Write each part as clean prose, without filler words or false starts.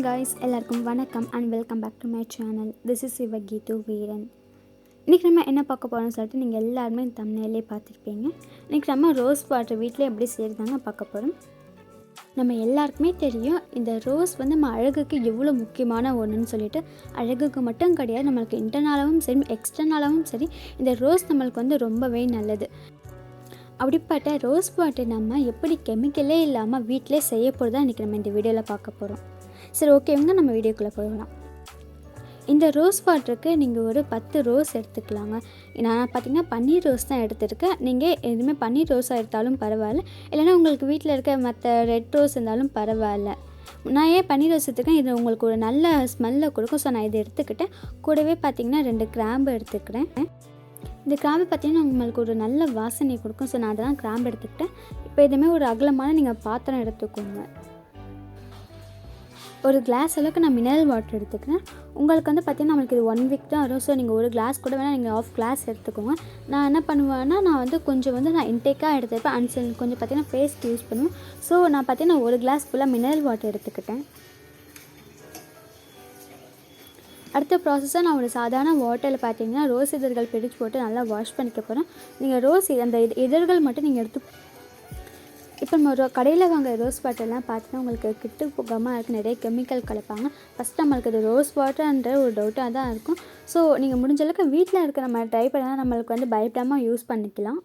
Hi guys, எல்லாருக்கும் வணக்கம் and welcome back to my channel. This is your Geethu Veeran. இன்றைக்கி நம்ம என்ன பார்க்க போகிறோம்னு சொல்லிட்டு நீங்கள் எல்லாருமே தம்ப்நெயிலே பார்த்துருப்பீங்க. இன்றைக்கி நம்ம ரோஸ் வாட்டர் வீட்டில் எப்படி செய்கிறதாங்க பார்க்க போகிறோம். நம்ம எல்லாருக்குமே தெரியும், இந்த ரோஸ் நம்ம அழகுக்கு எவ்வளோ முக்கியமான ஒன்றுன்னு சொல்லிட்டு. அழகுக்கு மட்டும் கிடையாது, நம்மளுக்கு இன்டர்னலாகவும் சரி எக்ஸ்டர்னலாகவும் சரி இந்த ரோஸ் நம்மளுக்கு ரொம்பவே நல்லது. அப்படிப்பட்ட ரோஸ் வாட்டர் நம்ம எப்படி கெமிக்கலே இல்லாமல் வீட்டிலே செய்ய போகிறதா இன்றைக்கி நம்ம இந்த வீடியோவில் பார்க்க போகிறோம். சரி, ஓகேங்க, நம்ம வீடியோக்குள்ளே போகலாம். இந்த ரோஸ் வாட்டருக்கு நீங்கள் ஒரு 10 ரோஸ் எடுத்துக்கலாங்க. நான் பார்த்திங்கன்னா பன்னீர் ரோஸ் தான் எடுத்துருக்கேன். நீங்கள் எதுவுமே பன்னீர் ரோஸாக எடுத்தாலும் பரவாயில்ல, இல்லைனா உங்களுக்கு வீட்டில் இருக்க மற்ற ரெட் ரோஸ் இருந்தாலும் பரவாயில்ல. நான் ஏன் பன்னீர் ரோஸ் எடுத்துக்கேன், இது உங்களுக்கு ஒரு நல்ல ஸ்மெல்லை கொடுக்கும். ஸோ நான் இதை எடுத்துக்கிட்டேன். கூடவே பார்த்திங்கன்னா 2 கிராம்பு எடுத்துக்கிறேன். இந்த கிராம்பு பார்த்திங்கன்னா உங்களுக்கு ஒரு நல்ல வாசனை கொடுக்கும். ஸோ நான் அதெல்லாம் கிராம்பு எடுத்துக்கிட்டேன். இப்போ இதுவுமே ஒரு அகலமான நீங்கள் பாத்திரம் எடுத்துக்கோங்க. ஒரு கிளாஸ் அளவுக்கு நான் மினரல் வாட்டர் எடுத்துக்கிறேன். உங்களுக்கு பார்த்திங்கன்னா நம்மளுக்கு இது 1 வீக் தான் வரும். ஸோ நீங்கள் ஒரு கிளாஸ் கூட வேணால் நீங்கள் 1/2 கிளாஸ் எடுத்துக்கோங்க. நான் என்ன பண்ணுவேன்னா, நான் கொஞ்சம் நான் இன்டேக்காக எடுத்துப்பேன். கொஞ்சம் பார்த்திங்கன்னா பேஸ்ட் யூஸ் பண்ணுவேன். ஸோ நான் பார்த்திங்கன்னா ஒரு கிளாஸ் ஃபுல்லாக மினரல் வாட்டர் எடுத்துக்கிட்டேன். அடுத்த ப்ராசஸாக நான் ஒரு சாதாரண வாட்டரில் பார்த்திங்கன்னா ரோஸ் இதழ்கள் பிரித்து போட்டு நல்லா வாஷ் பண்ணிக்க போகிறேன். நீங்கள் ரோஸ் அந்த இதழ்கள் மட்டும் நீங்கள் எடுத்து இப்போ நம்ம கடையில் வாங்க ரோஸ் வாட்டர்லாம் பார்த்தீங்கன்னா உங்களுக்கு கிட்டு போகாமல் இருக்குது. நிறைய கெமிக்கல் கலப்பாங்க. ஃபஸ்ட் நம்மளுக்கு அது ரோஸ் வாட்டர்ன்ற ஒரு டவுட்டாக தான் இருக்கும். ஸோ நீங்கள் முடிஞ்சளவுக்கு வீட்டில் இருக்க நம்ம ட்ரை பண்ணால் நம்மளுக்கு பயப்படாமல் யூஸ் பண்ணிக்கலாம்.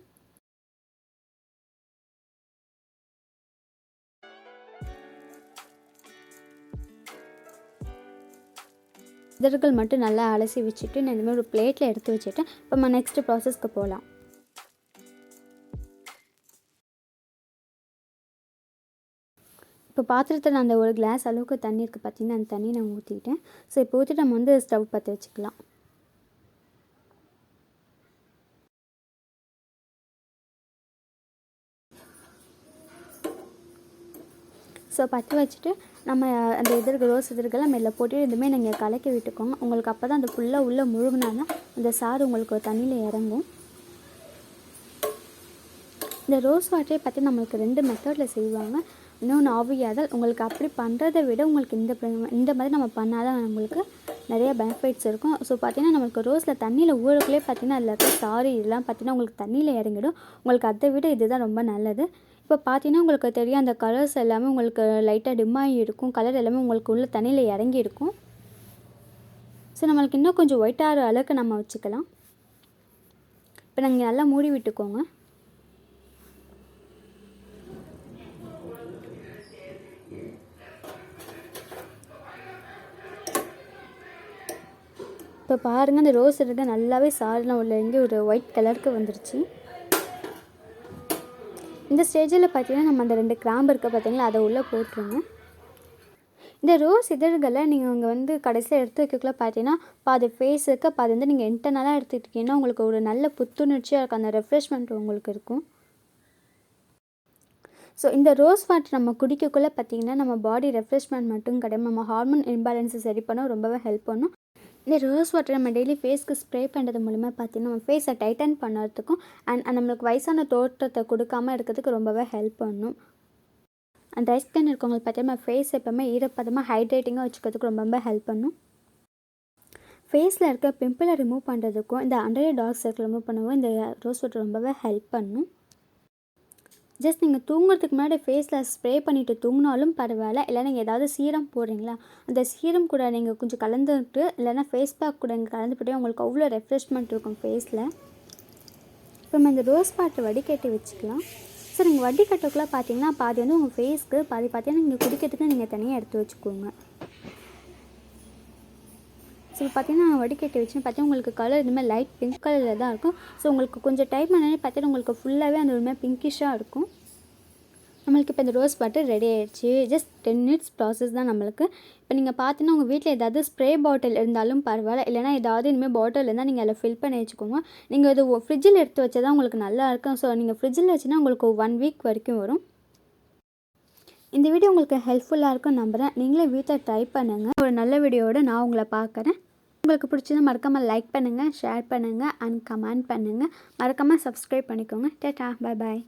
இதழ்கள் மட்டும் நல்லா அலசி வச்சுட்டு நான் இந்தமாதிரி ஒரு பிளேட்டில் எடுத்து வச்சுட்டேன். இப்போ நம்ம நெக்ஸ்ட் ப்ராசஸ்க்கு போகலாம். இப்போ பாத்திரத்தில் நான் அந்த ஒரு கிளாஸ் அளவுக்கு தண்ணி இருக்குது பார்த்திங்கன்னா, அந்த தண்ணி நான் ஊற்றிக்கிட்டேன். ஸோ இப்போ ஊற்றிட்டு நம்ம ஸ்டவ் பற்ற வச்சுக்கலாம். ஸோ பற்ற வச்சுட்டு நம்ம அந்த ரோஸ் இதழ்கள் நம்ம இதில் போட்டு இதுமாதிரி நீங்கள் கலக்கி விட்டுக்கோங்க. உங்களுக்கு அப்போ தான் அந்த ஃபுல்லாக உள்ளே முழுகினாதான் அந்த சாறு உங்களுக்கு தண்ணியில் இறங்கும். இந்த ரோஸ் வாட்டரை பற்றி நம்மளுக்கு 2 மெத்தடில் செய்வாங்க. இன்னொன்று ஆவியாதல். உங்களுக்கு அப்படி பண்ணுறதை விட உங்களுக்கு இந்த மாதிரி நம்ம பண்ணால் தான் நம்மளுக்கு நிறைய பெனிஃபிட்ஸ் இருக்கும். ஸோ பார்த்திங்கன்னா நம்மளுக்கு ரோஸில் தண்ணியில் ஊறக்குள்ளே பார்த்திங்கன்னா அதில் இருக்க சாறு இதெல்லாம் பார்த்திங்கன்னா உங்களுக்கு தண்ணியில் இறங்கிடும். உங்களுக்கு அதை விட இதுதான் ரொம்ப நல்லது. இப்போ பார்த்திங்கன்னா உங்களுக்கு தெரியும், அந்த கலர்ஸ் எல்லாமே உங்களுக்கு லைட்டாக டிம்மாகி இருக்கும். கலர் எல்லாமே உங்களுக்கு உள்ள தண்ணியில் இறங்கி இருக்கும். ஸோ நம்மளுக்கு இன்னும் கொஞ்சம் ஒயிட்டாகிற அளவுக்கு நம்ம வச்சுக்கலாம். இப்போ நீங்கள் நல்லா மூடி விட்டுக்கோங்க. இப்போ பாருங்கள், அந்த ரோஸ் இருக்க நல்லாவே சாறுலாம் உள்ள இங்கே ஒரு ஒயிட் கலருக்கு வந்துருச்சு. இந்த ஸ்டேஜில் பார்த்திங்கன்னா நம்ம அந்த 2 கிராம்பு இருக்க பார்த்திங்களா, அதை உள்ளே போட்டுருங்க. இந்த ரோஸ் இதழ்களை நீங்கள் அங்கே கடைசியில் எடுத்து வைக்கக்குள்ள பார்த்தீங்கன்னா பாதி ஃபேஸ் இருக்க பாதி நீங்கள் இன்டர்னலாக எடுத்துக்கிட்டிங்கன்னா உங்களுக்கு ஒரு நல்ல புத்துணர்ச்சியாக இருக்கும். அந்த ரெஃப்ரெஷ்மெண்ட் உங்களுக்கு இருக்கும். ஸோ இந்த ரோஸ் வாட்டர் நம்ம குடிக்கக்குள்ளே பார்த்திங்கன்னா நம்ம பாடி ரெஃப்ரெஷ்மெண்ட் மட்டும் கிடையாது, நம்ம ஹார்மோன் இம்பேலன்ஸை சரி பண்ண ரொம்பவே ஹெல்ப் பண்ணும். இந்த ரோஸ் வாட்டர் நம்ம டெய்லி ஃபேஸ்க்கு ஸ்ப்ரே பண்ணுறது மூலிமா பார்த்திங்கன்னா நம்ம ஃபேஸை டைட்டன் பண்ணுறதுக்கும் அண்ட் நம்மளுக்கு வயசான தோற்றத்தை கொடுக்காமல் இருக்கிறதுக்கு ரொம்பவே ஹெல்ப் பண்ணும். அந்த ட்ரை ஸ்கின் இருக்கவங்களுக்கு பார்த்தீங்கன்னா ஃபேஸ் எப்போவுமே ஈரப்பதமாக ஹைட்ரேட்டிங்காக வச்சுக்கிறதுக்கு ரொம்ப ஹெல்ப் பண்ணும். ஃபேஸில் இருக்க பிம்பிளை ரிமூவ் பண்ணுறதுக்கும் இந்த அண்டர் டார்க் சர்க்கிள் ரிமூவ் பண்ணவும் இந்த ரோஸ் வாட்டர் ரொம்பவே ஹெல்ப் பண்ணும். ஜஸ்ட் நீங்கள் தூங்குறதுக்கு முன்னாடி ஃபேஸில் ஸ்ப்ரே பண்ணிவிட்டு தூங்கினாலும் பரவாயில்ல. இல்லை நீங்கள் ஏதாவது சீரம் போடுறீங்களா, அந்த சீரம் கூட நீங்கள் கொஞ்சம் கலந்துட்டு இல்லைனா ஃபேஸ் பேக் கூட நீங்கள் கலந்துக்கிட்டே உங்களுக்கு அவ்வளோ ரெஃப்ரெஷ்மெண்ட் இருக்கும் ஃபேஸில். இப்போ நம்ம இந்த ரோஸ் வாட்டர் வடிகட்டி வச்சுக்கலாம். ஸோ நீங்கள் வடிகட்டக்குள்ளே பார்த்தீங்கன்னா பாதி உங்கள் ஃபேஸ்க்கு, பாதி பார்த்தீங்கன்னா நீங்கள் குடிக்கிறதுக்கு நீங்கள் தனியாக எடுத்து வச்சுக்கோங்க. ஸோ பார்த்தீங்கன்னா நான் வடிகட்டி வச்சுன்னு பார்த்தீங்கன்னா உங்களுக்கு கலர் இதுமாதிரி லைட் பிங்க் கலரில் தான் இருக்கும். ஸோ உங்களுக்கு கொஞ்சம் டைம் ஆனாலே பார்த்தீங்கன்னா உங்களுக்கு ஃபுல்லாகவே அந்த ஒருமாதிரி பிங்கிஷாக இருக்கும். நம்மளுக்கு இப்போ இந்த ரோஸ் வாட்டர் ரெடி ஆகிடுச்சு. ஜஸ்ட் 10 மினிட்ஸ் ப்ராசஸ் தான் நம்மளுக்கு. இப்போ நீங்கள் பார்த்தீங்கன்னா உங்கள் வீட்டில் ஏதாவது ஸ்ப்ரே பாட்டில் இருந்தாலும் பரவாயில்ல, இல்லைனா ஏதாவது இனிமேல் பாட்டில் இருந்தால் நீங்கள் அதில் ஃபில் பண்ணி வச்சுக்கோங்க. நீங்கள் அது ஃப்ரிட்ஜில் எடுத்து வச்சா தான் உங்களுக்கு நல்லா இருக்கும். ஸோ நீங்கள் ஃப்ரிட்ஜில் வச்சுன்னா உங்களுக்கு 1 வீக் வரைக்கும் வரும். இந்த வீடியோ உங்களுக்கு ஹெல்ப்ஃபுல்லாக இருக்கும் நம்புகிறேன். நீங்களே வீட்டில் ட்ரை பண்ணுங்கள். ஒரு நல்ல வீடியோவோட நான் உங்களை பார்க்குறேன். உங்களுக்கு பிடிச்சதை மறக்காமல் லைக் பண்ணுங்கள், ஷேர் பண்ணுங்கள் அண்ட் கமெண்ட் பண்ணுங்கள். மறக்காமல் சப்ஸ்கிரைப் பண்ணிக்கோங்க. Tata, bye bye.